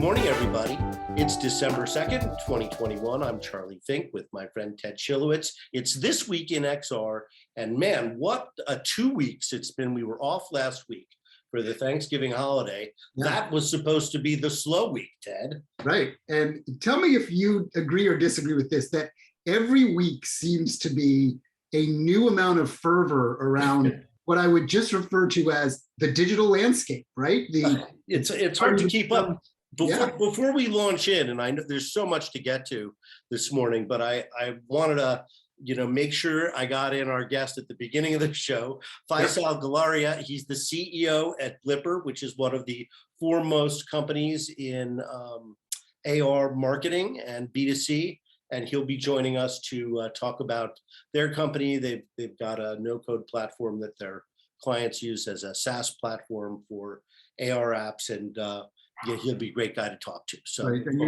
morning, everybody. It's December 2nd, 2021. I'm Charlie Fink with my friend Ted Schilowitz. It's This Week in XR. And man, what a 2 weeks it's been. We were off last week for the Thanksgiving holiday. Yeah. That was supposed to be the slow week, Ted. Right. And tell me if you agree or disagree with this, that every week seems to be a new amount of fervor around what I would just refer to as the digital landscape, right? It's hard to keep up. Before we launch in, and I know there's so much to get to this morning, but I wanted to make sure I got in our guest at the beginning of the show, Faisal Galaria. He's the CEO at Blipper, which is one of the foremost companies in AR marketing and B2C. And he'll be joining us to talk about their company. They've got a no-code platform that their clients use as a SaaS platform for AR apps, and he'll be a great guy to talk to. So, right. And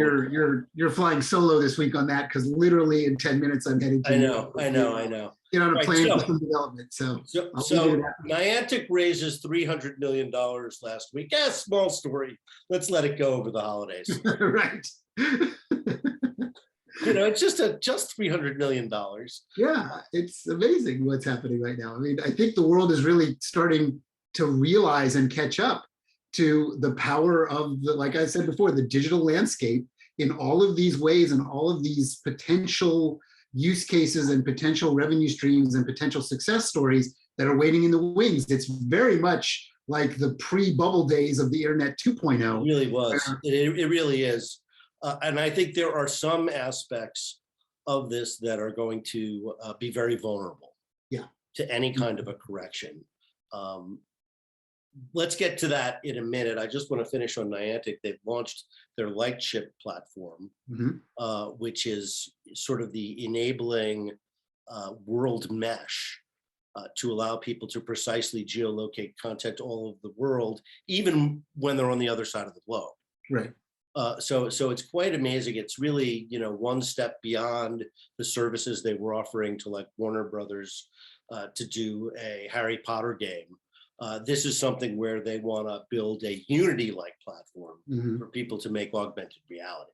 you're flying solo this week on that, because literally in 10 minutes I'm heading to. I know. Get on a plane for some development. So Niantic raises $300 million last week. Yeah, small story. Let's let it go over the holidays. Right. It's just $300 million. Yeah, it's amazing what's happening right now. I mean, I think the world is really starting to realize and catch up to the power of like I said before, the digital landscape in all of these ways and all of these potential use cases and potential revenue streams and potential success stories that are waiting in the wings. It's very much like the pre-bubble days of the Internet 2.0. It really was. It really is. And I think there are some aspects of this that are going to be very vulnerable to any kind of a correction. Let's get to that in a minute. I just want to finish on Niantic. They've launched their Lightship platform, which is sort of the enabling world mesh to allow people to precisely geolocate content all over the world, even when they're on the other side of the globe. Right. So it's quite amazing. It's really, one step beyond the services they were offering to like Warner Brothers to do a Harry Potter game. This is something where they want to build a Unity-like platform for people to make augmented reality.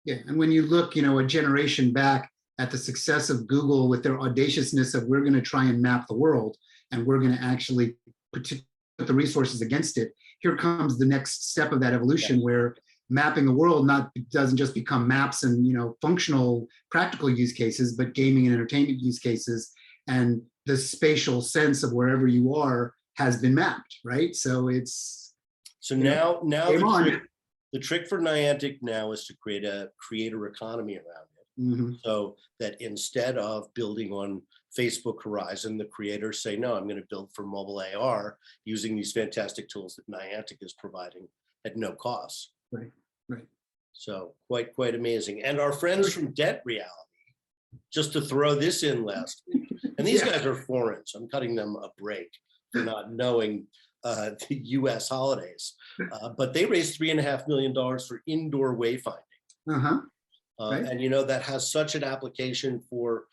Yeah, and when you look, a generation back at the success of Google with their audaciousness of we're going to try and map the world and we're going to actually put the resources against it, here comes the next step of that evolution where mapping the world doesn't just become maps and functional, practical use cases, but gaming and entertainment use cases, and the spatial sense of wherever you are has been mapped, right? So it's now the trick for Niantic now is to create a creator economy around it, so that instead of building on Facebook Horizon, the creators say, no, I'm going to build for mobile AR using these fantastic tools that Niantic is providing at no cost. Right. So quite amazing. And our friends from Debt Reality, just to throw this in last week, and these guys are foreign, so I'm cutting them a break for not knowing the U.S. holidays. But they raised $3.5 million for indoor wayfinding. And that has such an application for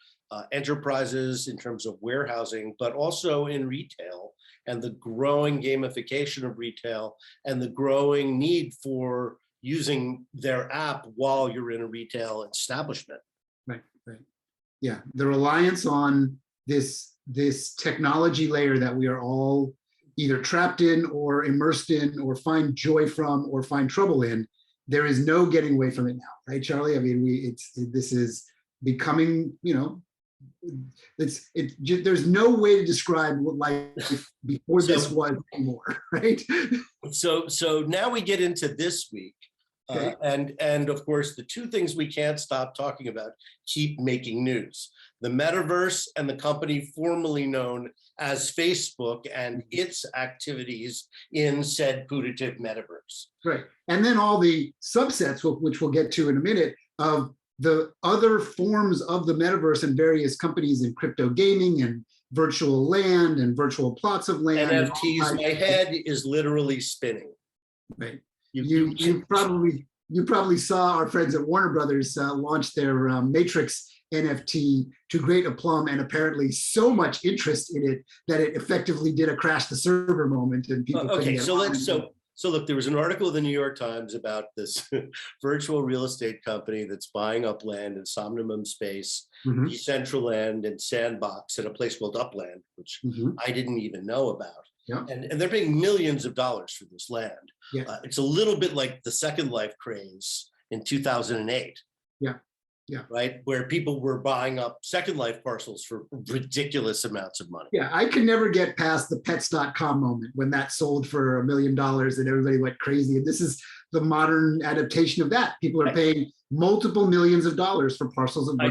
enterprises in terms of warehousing, but also in retail, and the growing gamification of retail and the growing need for using their app while you're in a retail establishment. Right. Yeah, the reliance on this technology layer that we are all either trapped in or immersed in or find joy from or find trouble in, there is no getting away from it now, right, Charlie? I mean, this is becoming, there's no way to describe what life before this was anymore, right? So now we get into this week. And of course, the two things we can't stop talking about keep making news: the metaverse and the company formerly known as Facebook and its activities in said putative metaverse. Right. And then all the subsets, which we'll get to in a minute, of the other forms of the metaverse and various companies in crypto gaming and virtual land and virtual plots of land. NFTs, my head is literally spinning. Right. You probably saw our friends at Warner Brothers launch their Matrix NFT to great aplomb, and apparently so much interest in it that it effectively did a crash the server moment, and people. Okay, so So look, there was an article in the New York Times about this virtual real estate company that's buying up land in Somnamum Space, Mhm, Decentraland, and Sandbox at a place called Upland, which mhm. I didn't even know about. Yeah. And they're paying millions of dollars for this land. Yes. It's a little bit like the Second Life craze in 2008. Yeah. Yeah. Right, where people were buying up Second Life parcels for ridiculous amounts of money. Yeah, I could never get past the pets.com moment when that sold for $1 million and everybody went crazy. And this is the modern adaptation of that. People are paying multiple millions of dollars for parcels of I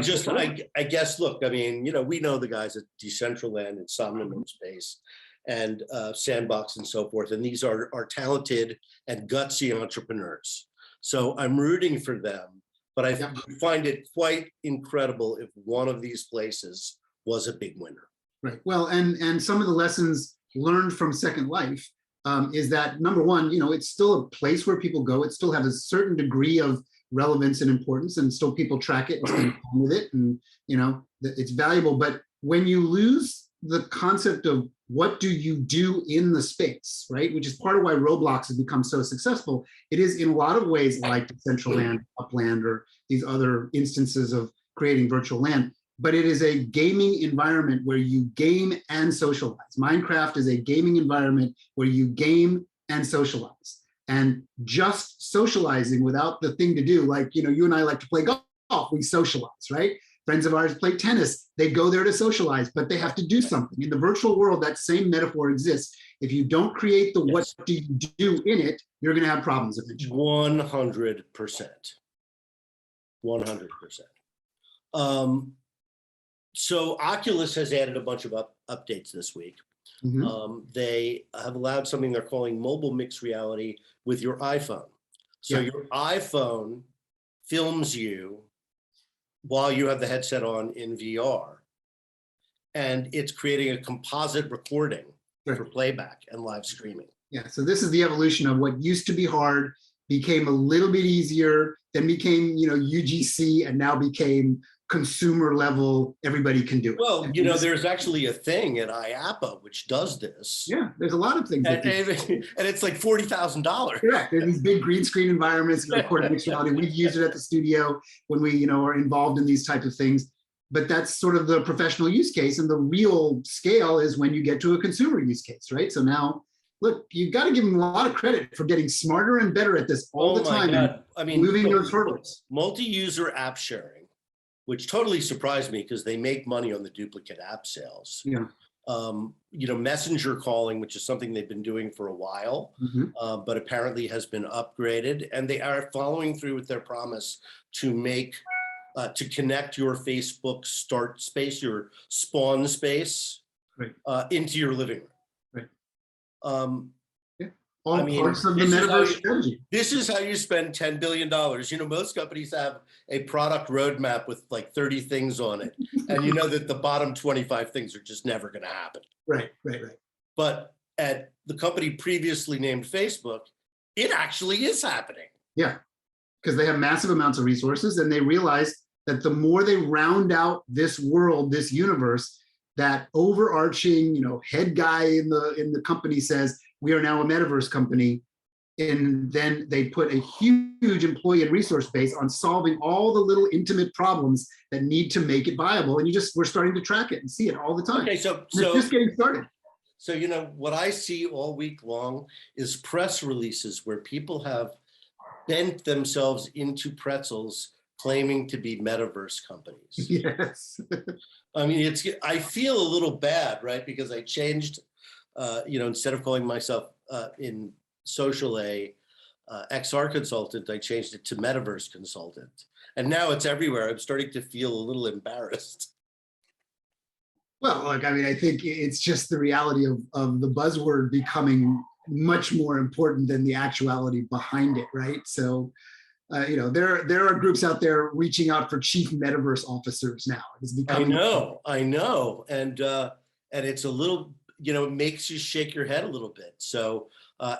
guess, look, I mean, you know, we know the guys at Decentraland and Somnamum Space and Sandbox and so forth, and these are talented and gutsy entrepreneurs. So I'm rooting for them. But I find it quite incredible if one of these places was a big winner. Right. Well, and some of the lessons learned from Second Life is that, number one, you know, it's still a place where people go. It still has a certain degree of relevance and importance, and still people track it and spend time with it, and you know, it's valuable. But when you lose the concept of what do you do in the space, right? Which is part of why Roblox has become so successful. It is in a lot of ways like Decentraland, Upland, or these other instances of creating virtual land, but it is a gaming environment where you game and socialize. Minecraft is a gaming environment where you game and socialize. And just socializing without the thing to do, like, you know, you and I like to play golf, we socialize, right? Friends of ours play tennis. They go there to socialize, but they have to do something. In the virtual world, that same metaphor exists. If you don't create the what do you do in it, you're going to have problems eventually. 100%. 100%. So Oculus has added a bunch of updates this week. Mhm. They have allowed something they're calling mobile mixed reality with your iPhone. So your iPhone films you while you have the headset on in VR, and it's creating a composite recording for playback and live streaming. Yeah, so this is the evolution of what used to be hard, became a little bit easier, then became, you know, UGC, and now became consumer level, everybody can do it. Well, you know, there's actually a thing at IAPA which does this. Yeah, there's a lot of things. And it's like $40,000. Correct. There's these big green screen environments and recorded mixed reality. We've used it at the studio when we, you know, are involved in these types of things. But that's sort of the professional use case, and the real scale is when you get to a consumer use case, right? So now, look, you've got to give them a lot of credit for getting smarter and better at this all the time. God. I mean, moving those hurdles. Multi-user app sharing, which totally surprised me because they make money on the duplicate app sales. Yeah. You know, messenger calling, which is something they've been doing for a while, but apparently has been upgraded, and they are following through with their promise to make, to connect your Facebook start space, your spawn space, into your living room. All parts of the metaverse strategy. This is how you spend $10 billion. You know, most companies have a product roadmap with like 30 things on it. And you know that the bottom 25 things are just never going to happen. Right. But at the company previously named Facebook, it actually is happening. Yeah, because they have massive amounts of resources, and they realize that the more they round out this world, this universe, that overarching, you know, head guy in the company says, we are now a metaverse company. And then they put a huge employee and resource base on solving all the little intimate problems that need to make it viable. And we're starting to track it and see it all the time. Okay, so it's just getting started. So, you know, what I see all week long is press releases where people have bent themselves into pretzels claiming to be metaverse companies. Yes. I mean, I feel a little bad, right? Because I changed, you know, instead of calling myself in social XR consultant, I changed it to metaverse consultant. And now it's everywhere. I'm starting to feel a little embarrassed. Well, look, I mean, I think it's just the reality of the buzzword becoming much more important than the actuality behind it, right? So, you know, there are groups out there reaching out for chief metaverse officers now. It's becoming I know, and it's a little, you know, it makes you shake your head a little bit. So,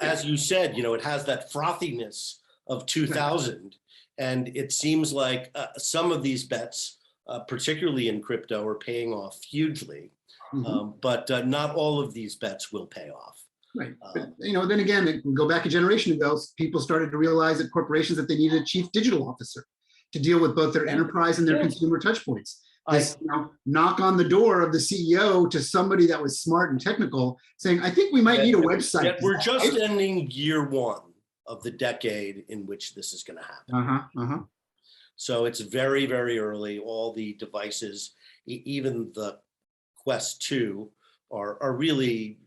as you said, you know, it has that frothiness of 2000, and it seems like some of these bets, particularly in crypto, are paying off hugely, but not all of these bets will pay off. Right. But, then again, we go back a generation ago, people started to realize at corporations that they needed a chief digital officer to deal with both their enterprise and their consumer touch points. This knock on the door of the CEO to somebody that was smart and technical saying, I think we might need a website. We're just ending year one of the decade in which this is going to happen. So it's very, very early. All the devices, even the Quest 2 are really,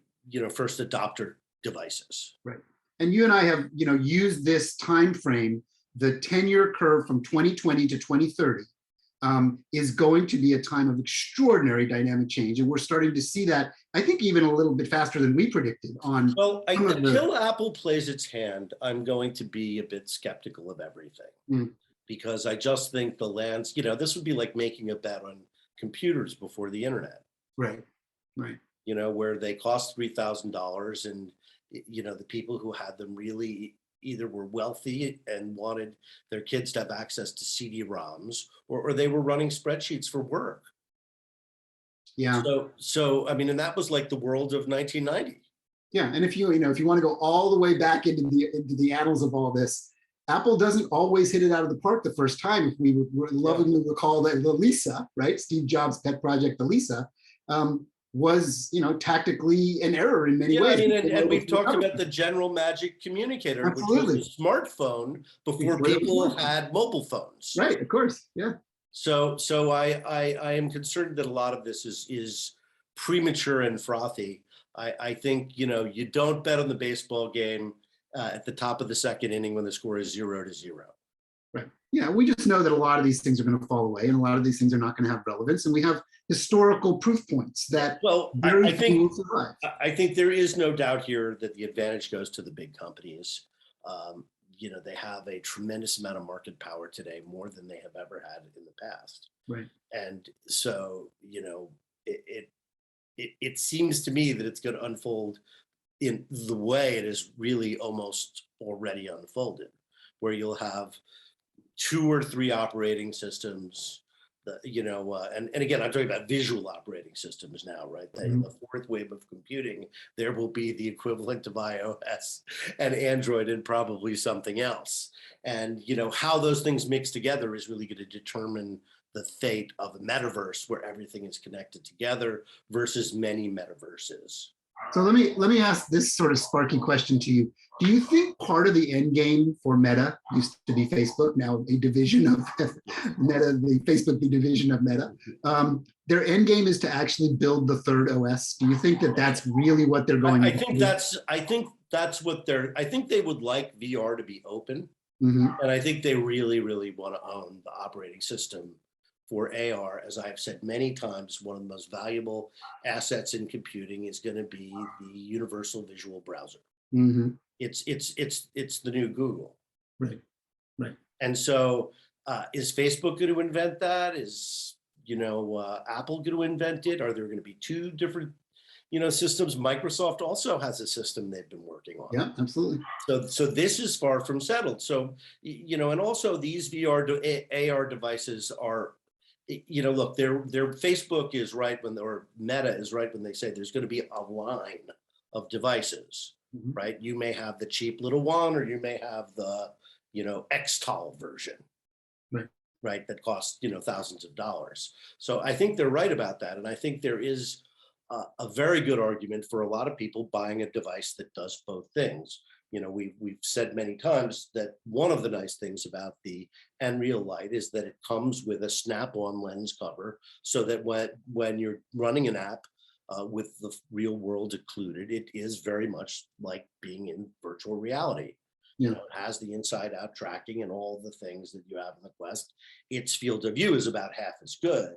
first adopter devices. Right. And you and I have, used this time frame, the 10-year curve from 2020 to 2030 is going to be a time of extraordinary dynamic change. And we're starting to see that, I think, even a little bit faster than we predicted on. Well, until Apple plays its hand, I'm going to be a bit skeptical of everything. Because I just think this would be like making a bet on computers before the internet. Right. Where they cost $3,000 and, the people who had them really either were wealthy and wanted their kids to have access to CD-ROMs or they were running spreadsheets for work. Yeah. So I mean, and that was like the world of 1990. Yeah. And if you want to go all the way back into the annals of all this, Apple doesn't always hit it out of the park the first time. If we lovingly recall that the Lisa, right? Steve Jobs' pet project, the Lisa, was, tactically an error in many ways. And we've talked about the General Magic Communicator, Absolutely. which was a smartphone before people had mobile phones. Right, of course, yeah. So I am concerned that a lot of this is premature and frothy. I think, you don't bet on the baseball game at the top of the second inning when the score is 0-0. Right. Yeah, we just know that a lot of these things are going to fall away and a lot of these things are not going to have relevance. And we have historical proof points that I think there is no doubt here that the advantage goes to the big companies. They have a tremendous amount of market power today, more than they have ever had in the past. Right. And so, it seems to me that it's going to unfold in the way it is really almost already unfolded, where you'll have 2 or 3 operating systems, and again, I'm talking about visual operating systems now, right? The fourth wave of computing, there will be the equivalent of iOS and Android and probably something else. And, how those things mix together is really going to determine the fate of a metaverse where everything is connected together versus many metaverses. So let me ask this sort of sparky question to you. Do you think part of the end game for Meta, used to be Facebook, now a division of Meta, the Facebook, the division of Meta, their end game is to actually build the third OS? Do you think that that's really what they're going to do? I think they would like VR to be open. And I think they really, really want to own the operating system for AR. As I've said many times, one of the most valuable assets in computing is going to be the universal visual browser. It's the new Google. Right. And so is Facebook going to invent that? Is, Apple going to invent it? Are there going to be 2 different, systems? Microsoft also has a system they've been working on. Yeah, absolutely. So this is far from settled. So, and also these AR devices are, look, their Facebook is right or Meta is right when they say there's going to be a line of devices, right? You may have the cheap little one, or you may have the, X-Tall version, right? That costs, thousands of dollars. So I think they're right about that. And I think there is a very good argument for a lot of people buying a device that does both things. We've said many times that one of the nice things about the Nreal Light is that it comes with a snap-on lens cover, so that when you're running an app with the real world included, it is very much like being in virtual reality. It has the inside-out tracking and all the things that you have in the Quest. Its field of view is about half as good,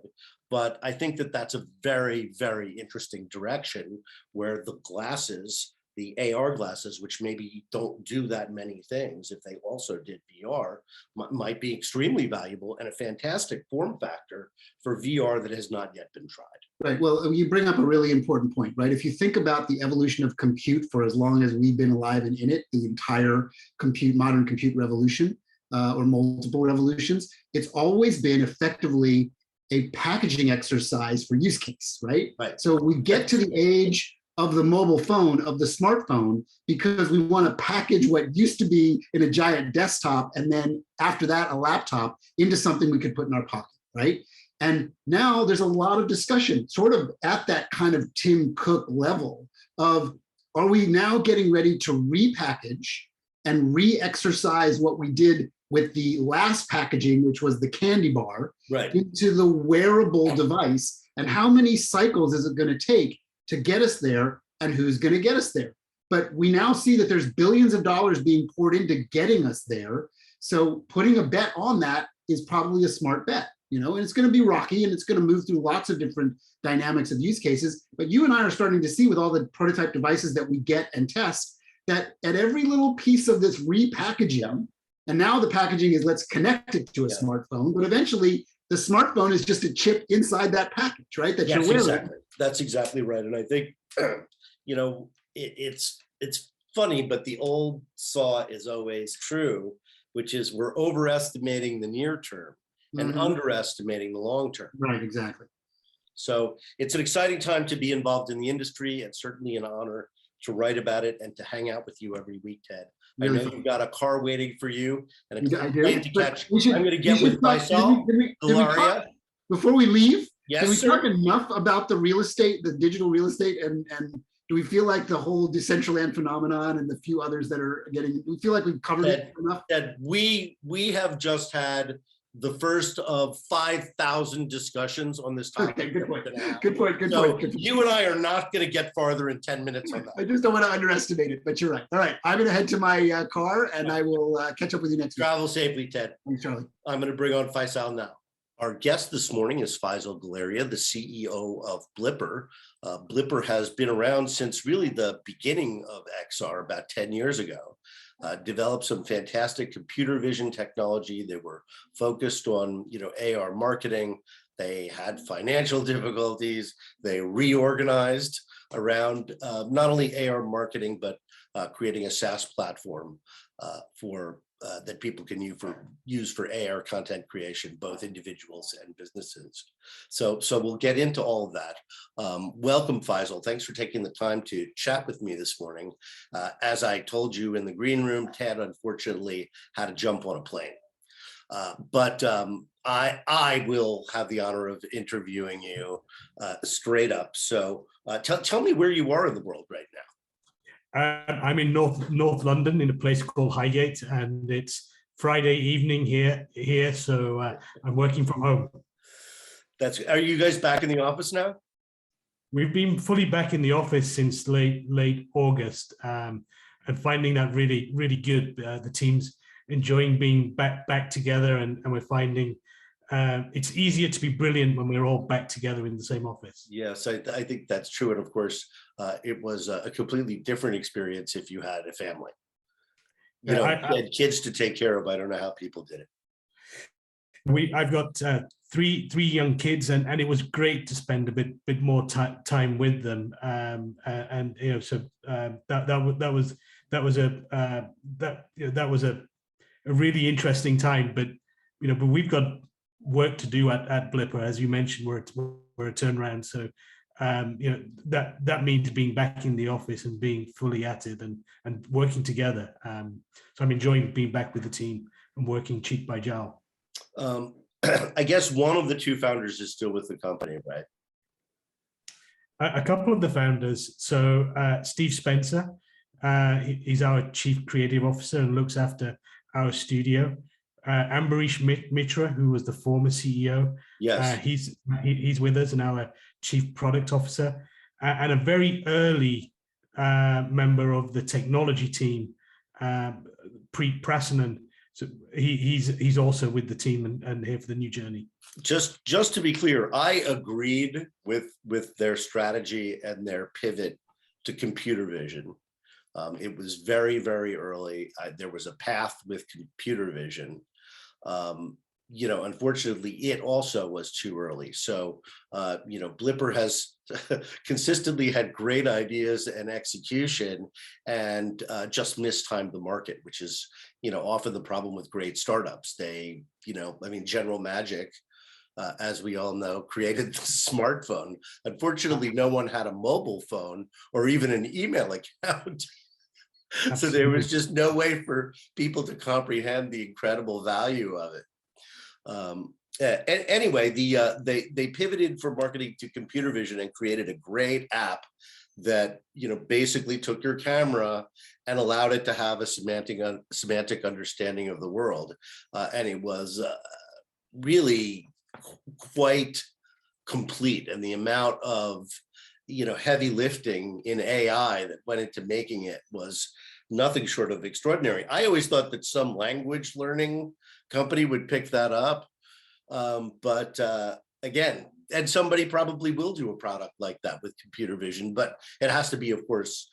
but I think that that's a very, very interesting direction where the glasses, the AR glasses, which maybe don't do that many things, if they also did VR, might be extremely valuable and a fantastic form factor for VR that has not yet been tried. Right. Well, you bring up a really important point, right? If you think about the evolution of compute for as long as we've been alive and in it, the entire modern compute revolution, or multiple revolutions, it's always been effectively a packaging exercise for use case, right? Right. So we get to the age of the mobile phone, of the smartphone, because we want to package what used to be in a giant desktop and then after that a laptop into something we could put in our pocket, right? And now there's a lot of discussion sort of at that kind of Tim Cook level of, are we now getting ready to repackage and re-exercise what we did with the last packaging, which was the candy bar, Right. into the wearable device? And how many cycles is it going to take to get us there, and who's going to get us there? But we now see that there's billions of dollars being poured into getting us there. So putting a bet on that is probably a smart bet, you know, and it's going to be rocky and it's going to move through lots of different dynamics of use cases. But you and I are starting to see with all the prototype devices that we get and test that at every little piece of this repackaging, and now the packaging is let's connect it to a smartphone, but eventually the smartphone is just a chip inside that package, right? That you're wearing. Exactly. That's exactly right. And I think, you know, it's funny, but the old saw is always true, which is we're overestimating the near term and underestimating the long term. Right, exactly. So it's an exciting time to be involved in the industry, and certainly an honor to write about it and to hang out with you every week, Ted. Really I know fun. you've got a car waiting for you and a I plane do. to catch. I'm going to get with Faisal Galaria. Before we leave, Yes, can we sir. talk enough about the real estate, the digital real estate, and do we feel like the whole Decentraland phenomenon and the few others that are getting, do we feel like we've covered it enough? That we have just had the first of 5,000 discussions on this topic. Okay, good point. Good So point. you and I are not going to get farther in 10 minutes on that. I just don't want to underestimate it, but you're right. All right, I'm going to head to my car and I will catch up with you next week. Travel safely, Ted. Thanks, Charlie. I'm going to bring on Faisal now. Our guest this morning is Faisal Galaria, the CEO of Blipper. Blipper has been around since really the beginning of XR about 10 years ago. Developed some fantastic computer vision technology. They were focused on, you know, AR marketing. They had financial difficulties. They reorganized around not only AR marketing, but creating a SaaS platform for that people can use for AR content creation, both individuals and businesses. So we'll get into all of that. Welcome, Faisal. Thanks for taking the time to chat with me this morning. As I told you in the green room, Ted unfortunately had to jump on a plane. But I will have the honor of interviewing you straight up. So tell me where you are in the world right now. I'm in North London in a place called Highgate, and it's Friday evening here. So I'm working from home. Are you guys back in the office now? We've been fully back in the office since late August, and finding that really good. The team's enjoying being back together, and we're finding it's easier to be brilliant when we're all back together in the same office. Yes, I think that's true. And of course, it was a completely different experience if you had a family. You know, you had kids to take care of. I don't know how people did it. I've got three young kids, and it was great to spend a bit more time with them. And you know, so that was a really interesting time. But you know, but we've got work to do at Blipper, as you mentioned. We're a turnaround, so you know, that means being back in the office and being fully at it and working together. So I'm enjoying being back with the team and working cheek by jowl. I guess one of the two founders is still with the company, right? A couple of the founders. So Steve Spencer, he's our chief creative officer and looks after our studio. Ambarish Mitra, who was the former CEO, yes, he's with us, and our chief product officer, and a very early member of the technology team, Preet Prasanan. So he's also with the team and here for the new journey. Just to be clear, I agreed with their strategy and their pivot to computer vision. It was very, very early. There was a path with computer vision. You know, unfortunately, it also was too early. So, you know, Blipper has consistently had great ideas and execution and just mistimed the market, which is, you know, often the problem with great startups. They, you know, I mean, General Magic as we all know, created the smartphone. Unfortunately, no one had a mobile phone or even an email account. So there was just no way for people to comprehend the incredible value of it. Anyway, they pivoted from marketing to computer vision and created a great app that basically took your camera and allowed it to have a semantic understanding of the world, and it was really quite complete. And the amount of heavy lifting in AI that went into making it was nothing short of extraordinary. I always thought that some language learning company would pick that up, but again, and somebody probably will do a product like that with computer vision, but it has to be, of course,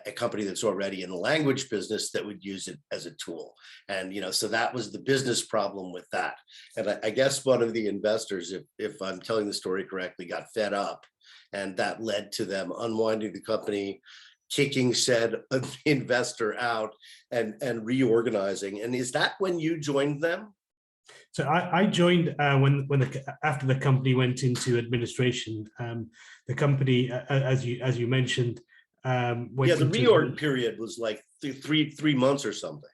a company that's already in the language business that would use it as a tool. And, so that was the business problem with that. And I guess one of the investors, if I'm telling the story correctly, got fed up, and that led to them unwinding the company, kicking said investor out, and reorganizing. And is that when you joined them? So I joined after the company went into administration. The company, as you mentioned, went the reorg period was like three months or something.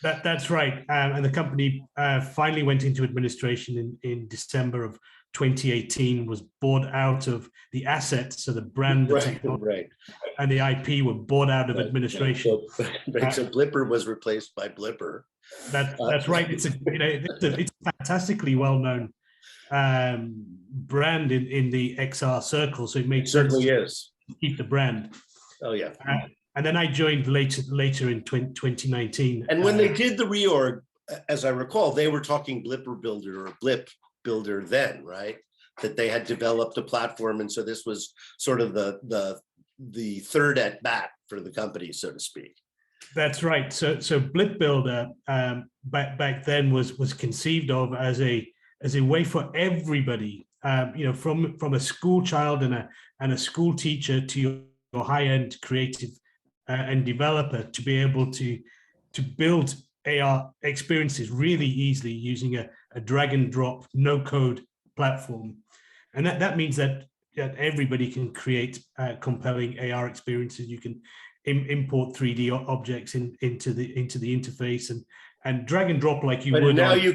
That's right, and the company finally went into administration in December of 2018. Was bought out of the assets, so the brand, the technology, and the IP were bought out of administration. So Blipper was replaced by Blipper. That's right. It's a fantastically well-known brand in the XR circle, so it makes sense to keep the brand. Oh yeah. And then I joined later in 2019. And when they did the reorg, as I recall, they were talking Blipper Builder or Blip Builder then, right? That they had developed a platform, and so this was sort of the third at bat for the company, so to speak. That's right. So Blip Builder back then was conceived of as a way for everybody, from a school child and a school teacher to your high-end creative and developer to be able to build AR experiences really easily using a drag and drop no code platform. And that means that everybody can create compelling AR experiences. You can import 3D objects into the interface and drag and drop like you would. Now you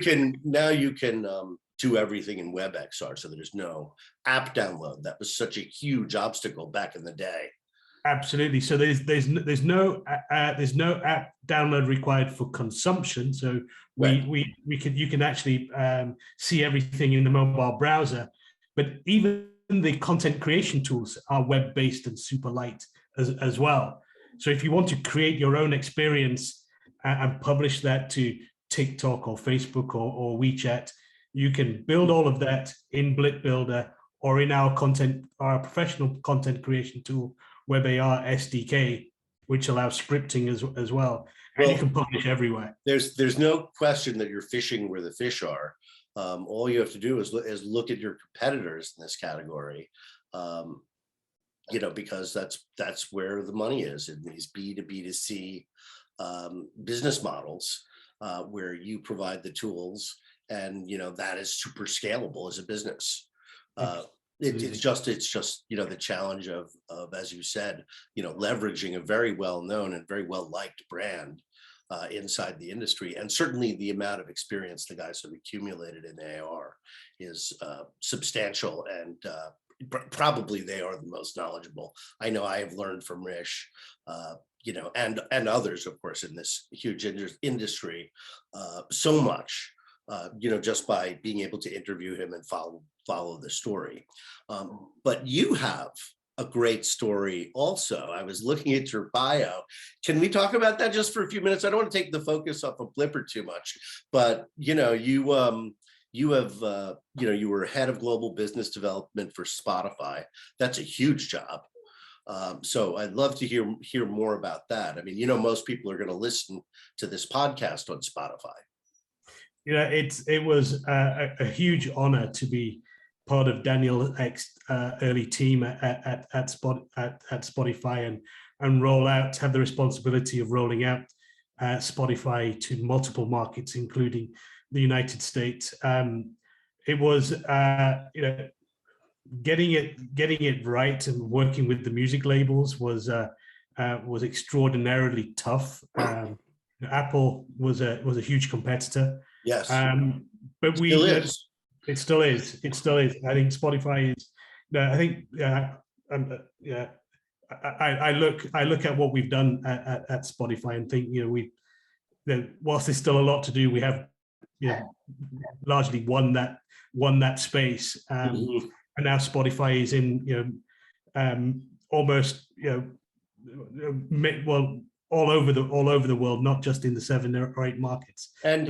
can do everything in WebXR, so there's no app download. That was such a huge obstacle back in the day. Absolutely. So there's no app download required for consumption. So you can actually see everything in the mobile browser, but even the content creation tools are web-based and super light as well. So if you want to create your own experience and publish that to TikTok or Facebook or WeChat, you can build all of that in Blip Builder or in our professional content creation tool, WebAR SDK, which allows scripting as well. And you can publish everywhere. There's no question that you're fishing where the fish are. All you have to do is look at your competitors in this category, because that's where the money is in these B2B2C business models, where you provide the tools, and that is super scalable as a business. It's just the challenge of as you said, leveraging a very well-known and very well-liked brand inside the industry, and certainly the amount of experience the guys have accumulated in AR is substantial, and probably they are the most knowledgeable. I know I have learned from Rish, and others, of course, in this huge industry, so much. Just by being able to interview him and follow the story. But you have a great story also. I was looking at your bio. Can we talk about that just for a few minutes? I don't want to take the focus off of Blipper too much, but you were head of global business development for Spotify. That's a huge job. So I'd love to hear more about that. I mean, most people are going to listen to this podcast on Spotify. It was a huge honor to be part of Daniel Ek's early team at Spotify and have the responsibility of rolling out Spotify to multiple markets, including the United States. it was getting it right and working with the music labels was extraordinarily tough. Apple was a huge competitor. Yes. But Still is. It still is. It still is. I think Spotify is. I think I look at what we've done at Spotify and think, whilst there's still a lot to do, we have largely won that space. And now Spotify is in almost all over the world, not just in the 7 or 8 markets. And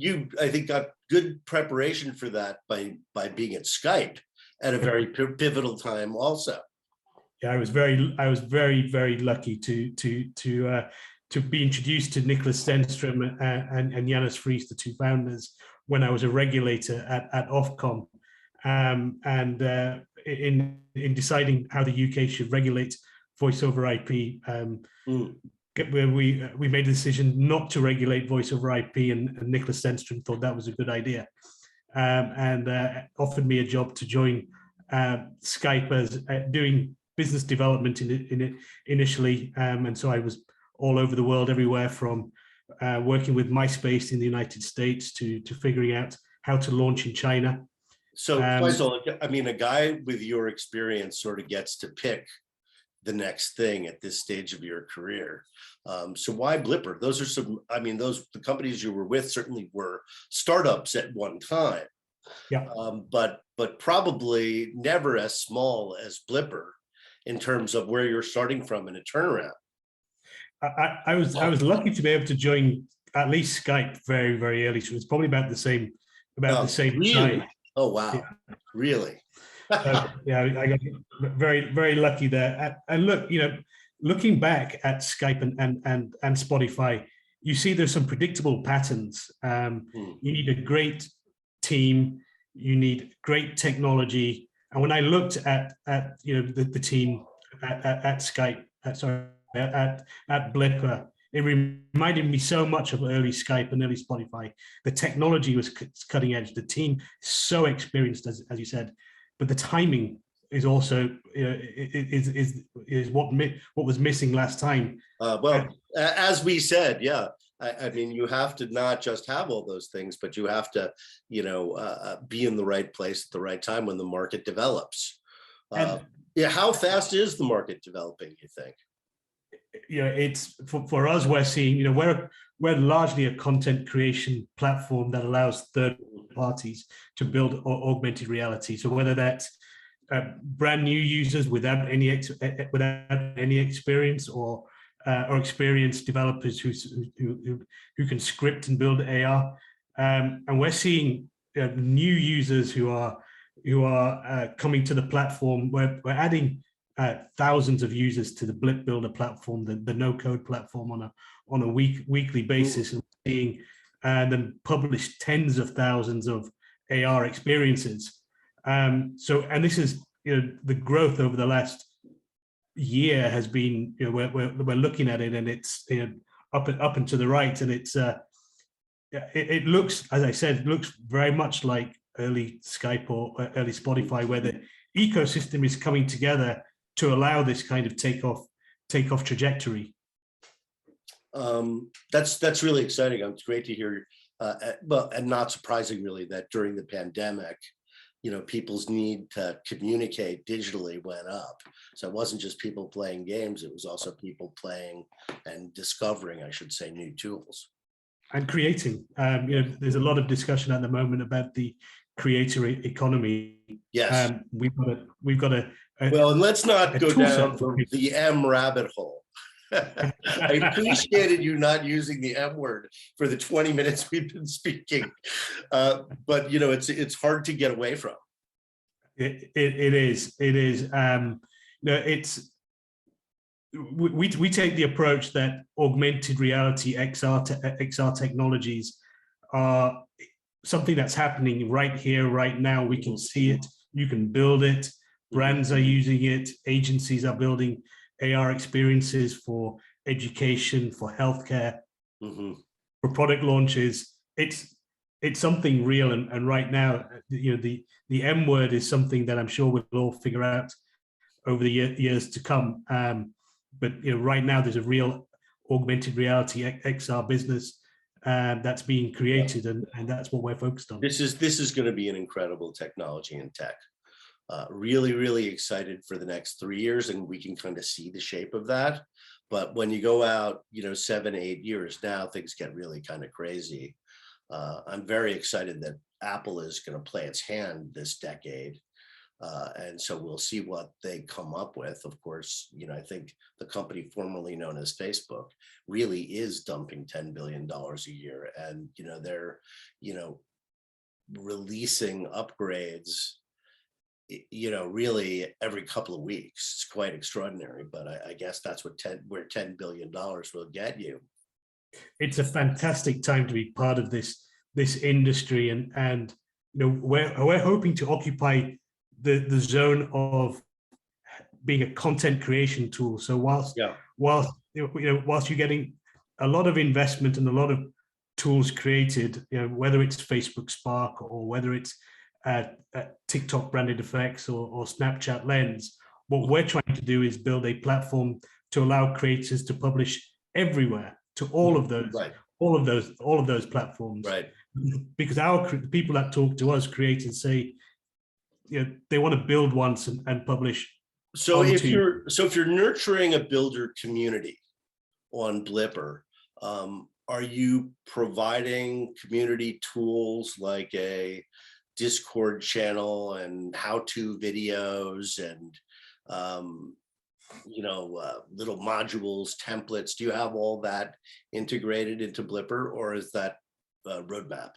you I think got good preparation for that by being at Skype at a very pivotal time also. Yeah, I was very lucky to be introduced to Nicholas Stenström and Janus Friis, the 2 founders, when I was a regulator at Ofcom, and in deciding how the UK should regulate voice over IP. Where we made a decision not to regulate voice over IP, and Nicholas Stenström thought that was a good idea, and offered me a job to join Skype as doing business development in it initially, and so I was all over the world, everywhere from working with MySpace in the United States to figuring out how to launch in China. So, Faisal, I mean, a guy with your experience sort of gets to pick the next thing at this stage of your career. So why Blipper? Those are the companies you were with certainly were startups at one time. Yeah. But probably never as small as Blipper in terms of where you're starting from in a turnaround. I was lucky to be able to join at least Skype very, very early. So it's probably about the same really? time. Oh wow. Yeah. Really? Yeah, I got very, very lucky there. And look, looking back at Skype and Spotify, you see there's some predictable patterns. You need a great team, you need great technology. And when I looked at the team at Skype, at Blipper, it reminded me so much of early Skype and early Spotify. The technology was cutting edge. The team so experienced, as you said, but the timing is also is what was missing last time. As we said, yeah. I mean, you have to not just have all those things, but you have to, be in the right place at the right time when the market develops. How fast is the market developing, you think? It's for us, we're seeing, we're largely a content creation platform that allows third parties to build augmented reality. So whether that's brand new users without any experience, or experienced developers who can script and build AR, and we're seeing new users who are coming to the platform. We're adding thousands of users to the Blip Builder platform, the no-code platform, on a weekly basis, and seeing them publish tens of thousands of AR experiences. And this is the growth over the last year has been, we're looking at it, and it's up and to the right, and it's it looks, as I said, it looks very much like early Skype or early Spotify, where the ecosystem is coming together to allow this kind of takeoff trajectory. That's really exciting. It's great to hear. And not surprising, really, that during the pandemic, people's need to communicate digitally went up. So it wasn't just people playing games; it was also people playing and discovering, I should say, new tools and creating. There's a lot of discussion at the moment about the creator economy. Yes, we've got a well, and let's not go down the M rabbit hole. I appreciated you not using the M word for the 20 minutes we've been speaking, but it's hard to get away from. It is. We take the approach that augmented reality, XR technologies are something that's happening right here, right now. We can see it. You can build it. Brands are using it. Agencies are building AR experiences for education, for healthcare, for product launches. it's something real, and right now, the M word is something that I'm sure we'll all figure out over the years to come. But right now there's a real augmented reality XR business that's being created, and that's what we're focused on. This is going to be an incredible technology and tech. Really, really excited for the next 3 years, and we can kind of see the shape of that. But when you go out, 7, 8 years now, things get really kind of crazy. I'm very excited that Apple is going to play its hand this decade. And so we'll see what they come up with. Of course, I think the company formerly known as Facebook really is dumping $10 billion a year. And, they're, releasing upgrades, really every couple of weeks. It's quite extraordinary, but I guess that's where $10 billion will get you. It's a fantastic time to be part of this industry, and we're hoping to occupy the zone of being a content creation tool. So whilst you're getting a lot of investment and a lot of tools created, whether it's Facebook Spark or whether it's TikTok branded effects or Snapchat Lens, what we're trying to do is build a platform to allow creators to publish everywhere, to all of those, right. all of those platforms. Right. Because the people that talk to us, creators, say, they want to build once and publish. So if you're nurturing a builder community on Blipper, are you providing community tools like a Discord channel and how-to videos and little modules, templates? Do you have all that integrated into Blipper, or is that roadmap?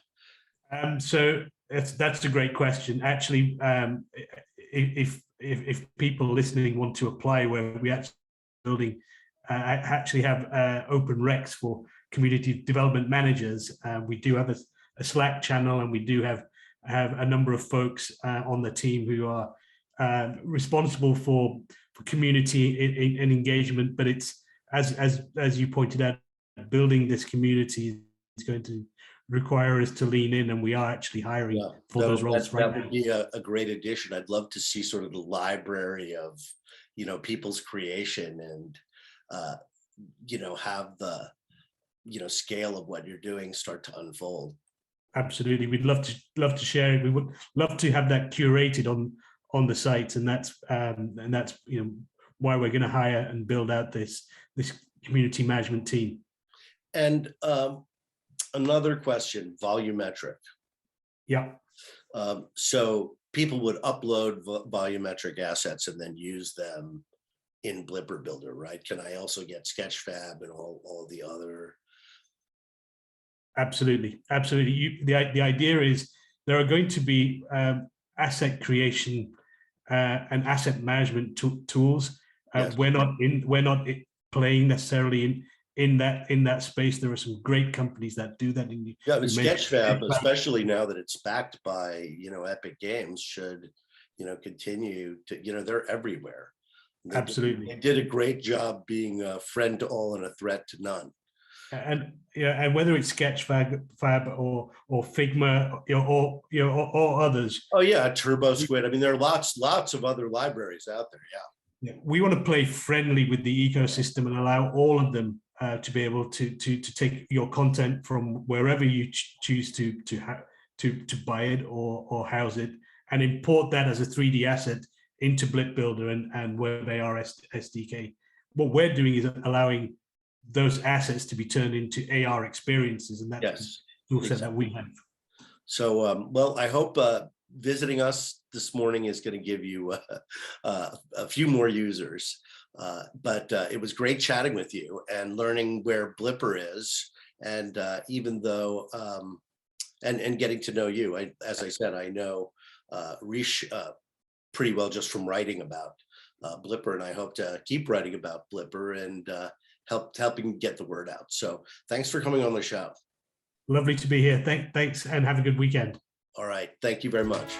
So that's a great question. Actually, if people listening want to apply, where we actually building, actually have open recs for community development managers. We do have a Slack channel, and we do have a number of folks on the team who are responsible for community and engagement. But it's as you pointed out, building this community is going to require us to lean in, and we are actually hiring for those roles right now. That would be a great addition. I'd love to see sort of the library of people's creation, and have the scale of what you're doing start to unfold. Absolutely, we'd love to share it. We would love to have that curated on the site, and that's why we're going to hire and build out this community management team. And another question, volumetric. Yeah. So people would upload volumetric assets and then use them in Blipper Builder, right? Can I also get Sketchfab and all the other? Absolutely. The idea is there are going to be asset creation and asset management tools. Yes. We're not playing necessarily in that space. There are some great companies that do that. But Sketchfab, especially now that it's backed by Epic Games, should continue to they're everywhere. Absolutely, they did a great job being a friend to all and a threat to none. And and whether it's Sketchfab or Figma or others. Oh yeah, Turbo Squid. I mean, there are lots of other libraries out there. Yeah. We want to play friendly with the ecosystem and allow all of them to be able to take your content from wherever you choose to buy it or house it, and import that as a 3D asset into Blip Builder and where they are SDK. What we're doing is allowing those assets to be turned into AR experiences, and that's the toolset that we have. So, well, I hope visiting us this morning is going to give you a few more users. But it was great chatting with you and learning where Blipper is, and even though and getting to know you. As I said, I know Rish pretty well just from writing about Blipper, and I hope to keep writing about Blipper and helping get the word out. So thanks for coming on the show. Lovely to be here. Thanks, and have a good weekend. All right. Thank you very much.